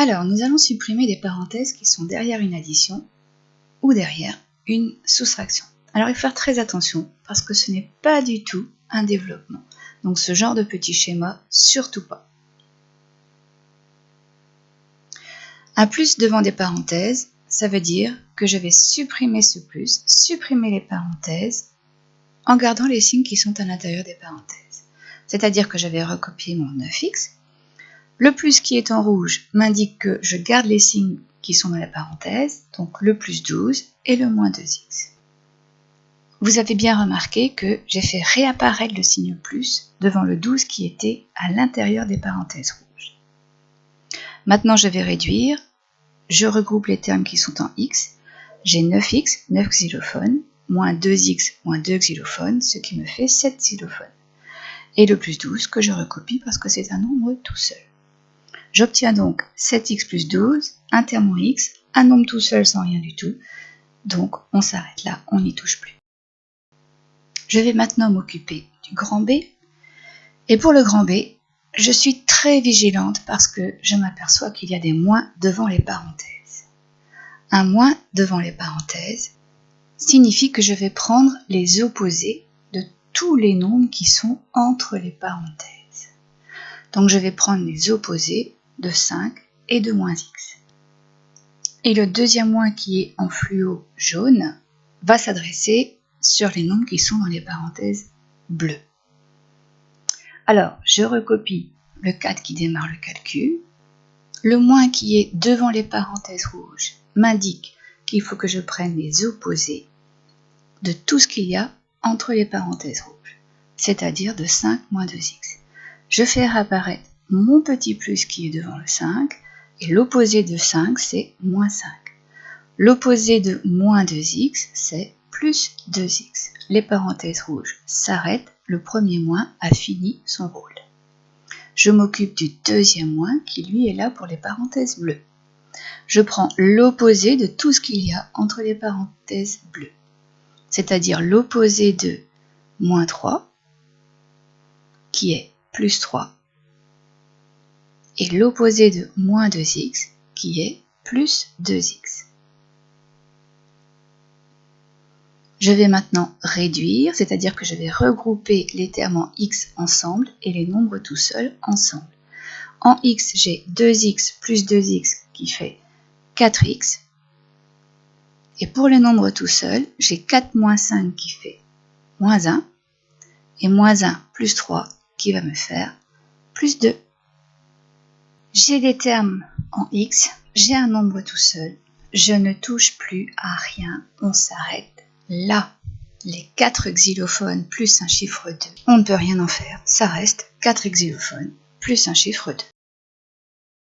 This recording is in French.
Alors, nous allons supprimer des parenthèses qui sont derrière une addition ou derrière une soustraction. Alors, il faut faire très attention parce que ce n'est pas du tout un développement. Donc, ce genre de petit schéma, surtout pas. Un plus devant des parenthèses, ça veut dire que je vais supprimer ce plus, supprimer les parenthèses, en gardant les signes qui sont à l'intérieur des parenthèses. C'est-à-dire que je vais recopier mon 9x. Le plus qui est en rouge m'indique que je garde les signes qui sont dans la parenthèse, donc le plus 12 et le moins 2x. Vous avez bien remarqué que j'ai fait réapparaître le signe plus devant le 12 qui était à l'intérieur des parenthèses rouges. Maintenant, je vais réduire. Je regroupe les termes qui sont en x. J'ai 9x, 9 xylophones, moins 2x, moins 2 xylophones, ce qui me fait 7 xylophones. Et le plus 12 que je recopie parce que c'est un nombre tout seul. J'obtiens donc 7x plus 12, un terme en x, un nombre tout seul sans rien du tout. Donc on s'arrête là, on n'y touche plus. Je vais maintenant m'occuper du grand B. Et pour le grand B, je suis très vigilante parce que je m'aperçois qu'il y a des moins devant les parenthèses. Un moins devant les parenthèses signifie que je vais prendre les opposés de tous les nombres qui sont entre les parenthèses. Donc je vais prendre les opposés de 5 et de moins x. Et le deuxième moins qui est en fluo jaune va s'adresser sur les nombres qui sont dans les parenthèses bleues. Alors, je recopie le 4 qui démarre le calcul. Le moins qui est devant les parenthèses rouges m'indique qu'il faut que je prenne les opposés de tout ce qu'il y a entre les parenthèses rouges, c'est-à-dire de 5 moins 2x. Je fais réapparaître mon petit plus qui est devant le 5, et l'opposé de 5, c'est moins 5. L'opposé de moins 2x, c'est plus 2x. Les parenthèses rouges s'arrêtent, le premier moins a fini son rôle. Je m'occupe du deuxième moins qui lui est là pour les parenthèses bleues. Je prends l'opposé de tout ce qu'il y a entre les parenthèses bleues, c'est-à-dire l'opposé de moins 3, qui est plus 3, et l'opposé de moins 2x, qui est plus 2x. Je vais maintenant réduire, c'est-à-dire que je vais regrouper les termes en x ensemble et les nombres tout seuls ensemble. En x, j'ai 2x plus 2x qui fait 4x. Et pour les nombres tout seuls, j'ai 4 moins 5 qui fait moins 1. Et moins 1 plus 3 qui va me faire plus 2. J'ai des termes en x, j'ai un nombre tout seul. Je ne touche plus à rien, on s'arrête là. Les 4 xylophones plus un chiffre 2, on ne peut rien en faire. Ça reste 4 xylophones plus un chiffre 2.